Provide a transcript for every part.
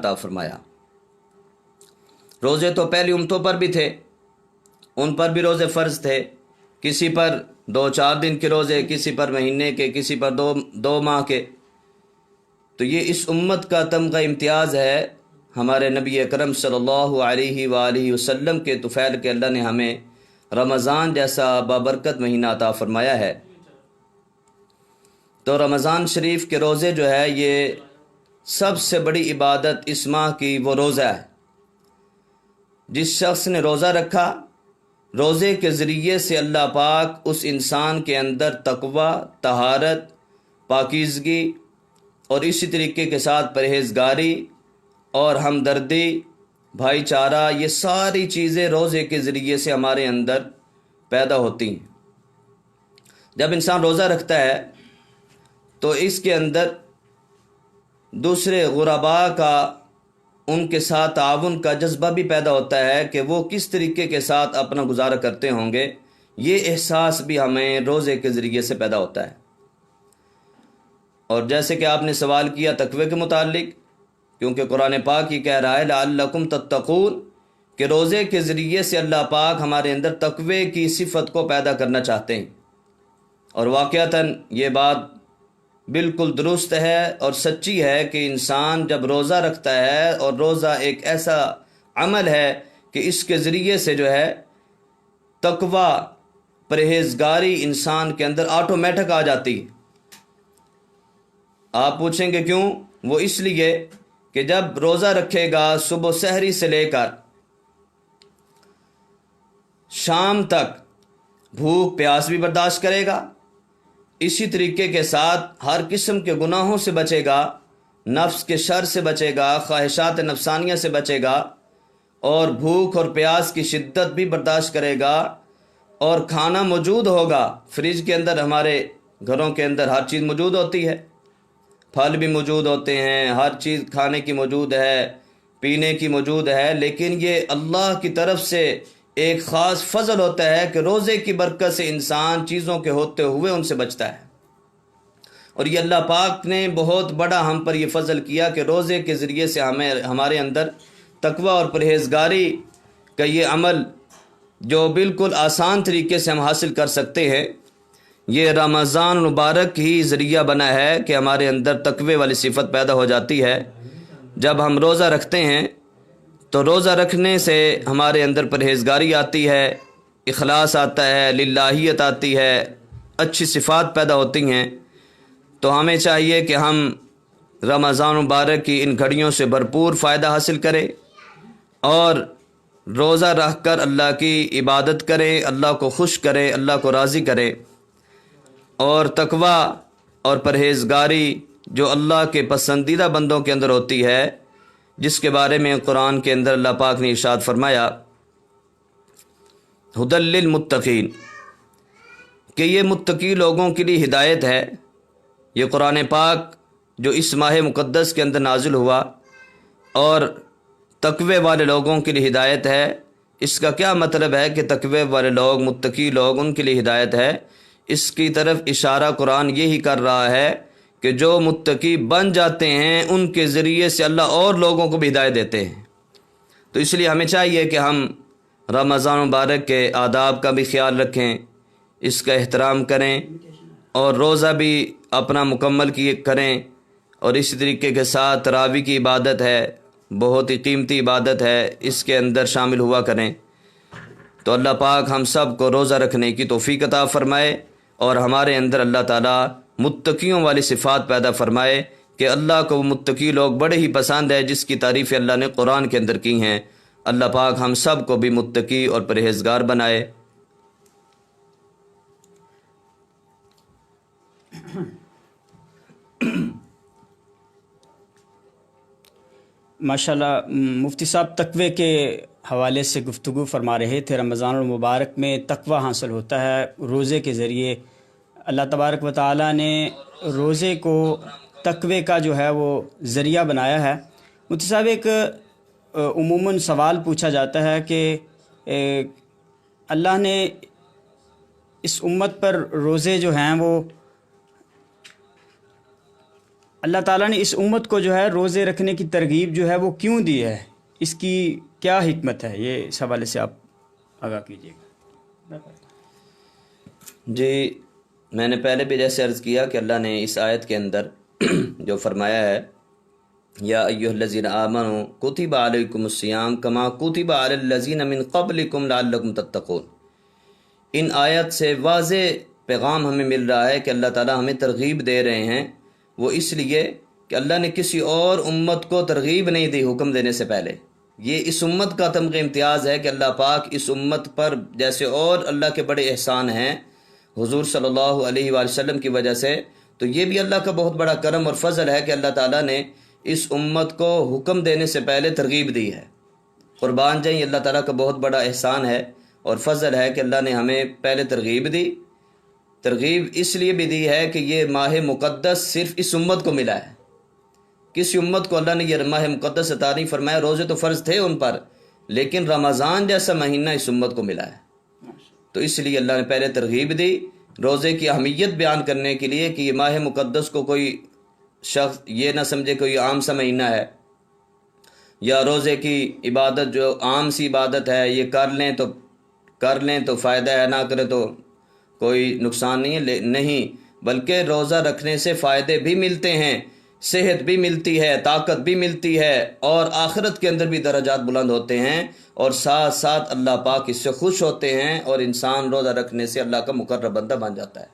عطا فرمایا۔ روزے تو پہلی امتوں پر بھی تھے، ان پر بھی روزے فرض تھے، کسی پر 2-4 دن کے روزے، کسی پر مہینے کے، کسی پر 2 ماہ کے۔ تو یہ اس امت کا تمغہ امتیاز ہے ہمارے نبی اکرم صلی اللہ علیہ وآلہ وسلم کے طفیل کہ اللہ نے ہمیں رمضان جیسا بابرکت مہینہ عطا فرمایا ہے۔ تو رمضان شریف کے روزے جو ہے یہ سب سے بڑی عبادت اس ماہ کی وہ روزہ ہے۔ جس شخص نے روزہ رکھا، روزے کے ذریعے سے اللہ پاک اس انسان کے اندر تقوی، طہارت، پاکیزگی اور اسی طریقے کے ساتھ پرہیزگاری اور ہمدردی، بھائی چارہ، یہ ساری چیزیں روزے کے ذریعے سے ہمارے اندر پیدا ہوتی ہیں۔ جب انسان روزہ رکھتا ہے تو اس کے اندر دوسرے غرباء کا، ان کے ساتھ تعاون کا جذبہ بھی پیدا ہوتا ہے کہ وہ کس طریقے کے ساتھ اپنا گزارا کرتے ہوں گے، یہ احساس بھی ہمیں روزے کے ذریعے سے پیدا ہوتا ہے۔ اور جیسے کہ آپ نے سوال کیا تقوی کے متعلق، کیونکہ قرآن پاک یہ کہہ رہا ہے لعلکم تتقون، کہ روزے کے ذریعے سے اللہ پاک ہمارے اندر تقوی کی صفت کو پیدا کرنا چاہتے ہیں۔ اور واقعتاً یہ بات بالکل درست ہے اور سچی ہے کہ انسان جب روزہ رکھتا ہے، اور روزہ ایک ایسا عمل ہے کہ اس کے ذریعے سے جو ہے تقوی، پرہیزگاری انسان کے اندر آٹومیٹک آ جاتی ہے۔ آپ پوچھیں گے کیوں؟ وہ اس لیے کہ جب روزہ رکھے گا صبح سحری سے لے کر شام تک بھوک پیاس بھی برداشت کرے گا، اسی طریقے کے ساتھ ہر قسم کے گناہوں سے بچے گا، نفس کے شر سے بچے گا، خواہشات نفسانیہ سے بچے گا، اور بھوک اور پیاس کی شدت بھی برداشت کرے گا، اور کھانا موجود ہوگا۔ فریج کے اندر، ہمارے گھروں کے اندر ہر چیز موجود ہوتی ہے، پھل بھی موجود ہوتے ہیں، ہر چیز کھانے کی موجود ہے، پینے کی موجود ہے، لیکن یہ اللہ کی طرف سے ایک خاص فضل ہوتا ہے کہ روزے کی برکت سے انسان چیزوں کے ہوتے ہوئے ان سے بچتا ہے۔ اور یہ اللہ پاک نے بہت بڑا ہم پر یہ فضل کیا کہ روزے کے ذریعے سے ہمارے اندر تقوی اور پرہیزگاری کا یہ عمل جو بالکل آسان طریقے سے ہم حاصل کر سکتے ہیں، یہ رمضان مبارک ہی ذریعہ بنا ہے کہ ہمارے اندر تقوی والی صفت پیدا ہو جاتی ہے۔ جب ہم روزہ رکھتے ہیں تو روزہ رکھنے سے ہمارے اندر پرہیزگاری آتی ہے، اخلاص آتا ہے، للہیت آتی ہے، اچھی صفات پیدا ہوتی ہیں۔ تو ہمیں چاہیے کہ ہم رمضان مبارک کی ان گھڑیوں سے بھرپور فائدہ حاصل کریں، اور روزہ رکھ کر اللہ کی عبادت کریں، اللہ کو خوش کریں، اللہ کو راضی کریں، اور تقوی اور پرہیزگاری جو اللہ کے پسندیدہ بندوں کے اندر ہوتی ہے، جس کے بارے میں قرآن کے اندر اللہ پاک نے ارشاد فرمایا ھدی للمتقین، کہ یہ متقی لوگوں کے لیے ہدایت ہے۔ یہ قرآن پاک جو اس ماہ مقدس کے اندر نازل ہوا اور تقوی والے لوگوں کے لیے ہدایت ہے، اس کا کیا مطلب ہے کہ تقوی والے لوگ، متقی لوگ، ان کے لیے ہدایت ہے؟ اس کی طرف اشارہ قرآن یہی کر رہا ہے کہ جو متقی بن جاتے ہیں ان کے ذریعے سے اللہ اور لوگوں کو بھی ہدایت دیتے ہیں۔ تو اس لیے ہمیں چاہیے کہ ہم رمضان مبارک کے آداب کا بھی خیال رکھیں، اس کا احترام کریں، اور روزہ بھی اپنا مکمل کریں، اور اسی طریقے کے ساتھ تراویح کی عبادت ہے، بہت ہی قیمتی عبادت ہے، اس کے اندر شامل ہوا کریں۔ تو اللہ پاک ہم سب کو روزہ رکھنے کی توفیق عطا فرمائے، اور ہمارے اندر اللہ تعالیٰ متقیوں والی صفات پیدا فرمائے کہ اللہ کو متقی لوگ بڑے ہی پسند ہے، جس کی تعریف اللہ نے قرآن کے اندر کی ہیں۔ اللہ پاک ہم سب کو بھی متقی اور پرہیزگار بنائے۔ ماشاءاللہ مفتی صاحب تقوی کے حوالے سے گفتگو فرما رہے تھے۔ رمضان المبارک میں تقوی حاصل ہوتا ہے روزے کے ذریعے۔ اللہ تبارک و تعالیٰ نے روزے کو تقوی کا جو ہے وہ ذریعہ بنایا ہے۔ مفتی صاحب ایک عموماً سوال پوچھا جاتا ہے کہ اللہ نے اس امت پر روزے جو ہیں وہ اللہ تعالیٰ نے اس امت کو جو ہے روزے رکھنے کی ترغیب جو ہے وہ کیوں دی ہے، اس کی کیا حکمت ہے، یہ اس حوالے سے آپ آگاہ کیجیے گا۔ جی، میں نے پہلے بھی جیسے عرض کیا کہ اللہ نے اس آیت کے اندر جو فرمایا ہے یا ایھا الذین آمنوا کتب علیکم الصیام کما کتب علی الذین من قبلکم لعلکم تتقون، ان آیت سے واضح پیغام ہمیں مل رہا ہے کہ اللہ تعالیٰ ہمیں ترغیب دے رہے ہیں، وہ اس لیے کہ اللہ نے کسی اور امت کو ترغیب نہیں دی حکم دینے سے پہلے۔ یہ اس امت کا تمغہ امتیاز ہے کہ اللہ پاک اس امت پر جیسے اور اللہ کے بڑے احسان ہیں حضور صلی اللہ علیہ وآلہ وسلم کی وجہ سے، تو یہ بھی اللہ کا بہت بڑا کرم اور فضل ہے کہ اللہ تعالیٰ نے اس امت کو حکم دینے سے پہلے ترغیب دی ہے۔ قربان جائیں، اللہ تعالیٰ کا بہت بڑا احسان ہے اور فضل ہے کہ اللہ نے ہمیں پہلے ترغیب دی۔ ترغیب اس لیے بھی دی ہے کہ یہ ماہ مقدس صرف اس امت کو ملا ہے، کسی امت کو اللہ نے یہ ماہ مقدس عطا نہیں فرمایا۔ روزے تو فرض تھے ان پر، لیکن رمضان جیسا مہینہ اس امت کو ملا ہے، تو اس لیے اللہ نے پہلے ترغیب دی روزے کی اہمیت بیان کرنے کے لیے کہ یہ ماہ مقدس کو کوئی شخص یہ نہ سمجھے کوئی عام سا مہینہ ہے، یا روزے کی عبادت جو عام سی عبادت ہے یہ کر لیں تو فائدہ ہے، نہ کریں تو کوئی نقصان نہیں ہے، نہیں، بلکہ روزہ رکھنے سے فائدے بھی ملتے ہیں، صحت بھی ملتی ہے، طاقت بھی ملتی ہے، اور آخرت کے اندر بھی درجات بلند ہوتے ہیں، اور ساتھ ساتھ اللہ پاک اس سے خوش ہوتے ہیں، اور انسان روزہ رکھنے سے اللہ کا مقرب بندہ بن جاتا ہے۔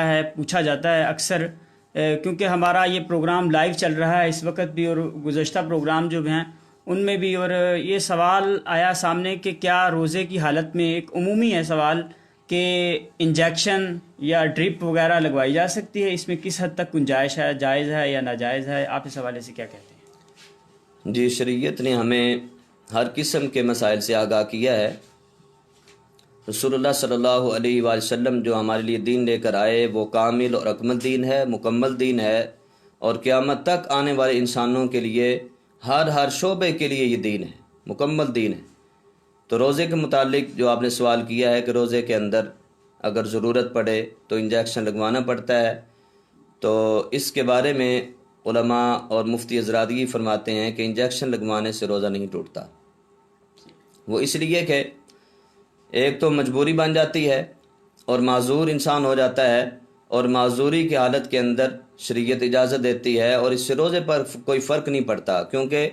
جاتا ہے، پوچھا جاتا ہے اکثر، کیونکہ ہمارا یہ پروگرام لائیو چل رہا ہے اس وقت بھی، اور گزشتہ پروگرام جو ہیں ان میں بھی، اور یہ سوال آیا سامنے کہ کیا روزے کی حالت میں، ایک عمومی ہے سوال، کہ انجیکشن یا ڈرپ وغیرہ لگوائی جا سکتی ہے، اس میں کس حد تک گنجائش ہے، جائز ہے یا ناجائز ہے؟ آپ اس حوالے سے کیا کہتے ہیں؟ جی، شریعت نے ہمیں ہر قسم کے مسائل سے آگاہ کیا ہے۔ رسول اللہ صلی اللہ علیہ وآلہ وسلم جو ہمارے لیے دین لے کر آئے وہ کامل اور اکمل دین ہے، مکمل دین ہے، اور قیامت تک آنے والے انسانوں کے لیے ہر شعبے کے لیے یہ دین ہے، مکمل دین ہے۔ تو روزے کے متعلق جو آپ نے سوال کیا ہے کہ روزے کے اندر اگر ضرورت پڑے تو انجیکشن لگوانا پڑتا ہے، تو اس کے بارے میں علماء اور مفتی حضرات یہ فرماتے ہیں کہ انجیکشن لگوانے سے روزہ نہیں ٹوٹتا۔ وہ اس لیے کہ ایک تو مجبوری بن جاتی ہے اور معذور انسان ہو جاتا ہے، اور معذوری کی حالت کے اندر شریعت اجازت دیتی ہے، اور اس سے روزے پر کوئی فرق نہیں پڑتا، کیونکہ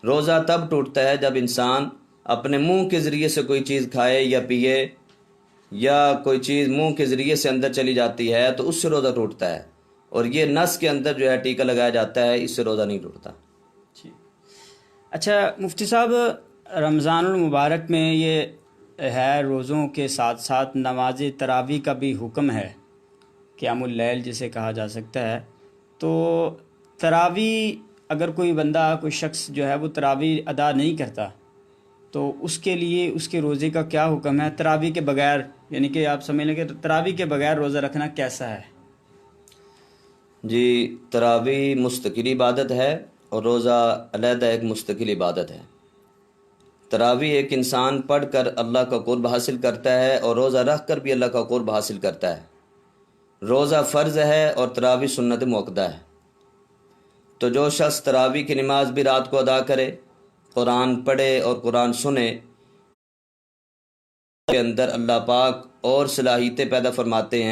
روزہ تب ٹوٹتا ہے جب انسان اپنے منہ کے ذریعے سے کوئی چیز کھائے یا پیے، یا کوئی چیز منہ کے ذریعے سے اندر چلی جاتی ہے تو اس سے روزہ ٹوٹتا ہے، اور یہ نس کے اندر جو ہے ٹیکا لگایا جاتا ہے، اس سے روزہ نہیں ٹوٹتا۔ اچھا مفتی صاحب، رمضان المبارک میں یہ ہے روزوں کے ساتھ ساتھ نماز تراویح کا بھی حکم ہے، قیام اللیل جسے کہا جا سکتا ہے، تو تراویح اگر کوئی بندہ، کوئی شخص جو ہے وہ تراویح ادا نہیں کرتا تو اس کے لیے اس کے روزے کا کیا حکم ہے؟ تراویح کے بغیر، یعنی کہ آپ سمجھ لیں کہ تراویح کے بغیر روزہ رکھنا کیسا ہے؟ جی، تراویح مستقل عبادت ہے اور روزہ علیحدہ ایک مستقل عبادت ہے۔ تراویح ایک انسان پڑھ کر اللہ کا قرب حاصل کرتا ہے، اور روزہ رکھ کر بھی اللہ کا قرب حاصل کرتا ہے۔ روزہ فرض ہے اور تراویح سنت مؤکدہ ہے۔ تو جو شخص تراویح کی نماز بھی رات کو ادا کرے، قرآن پڑھے اور قرآن سنے، کے اندر اللہ پاک اور صلاحیتیں پیدا فرماتے ہیں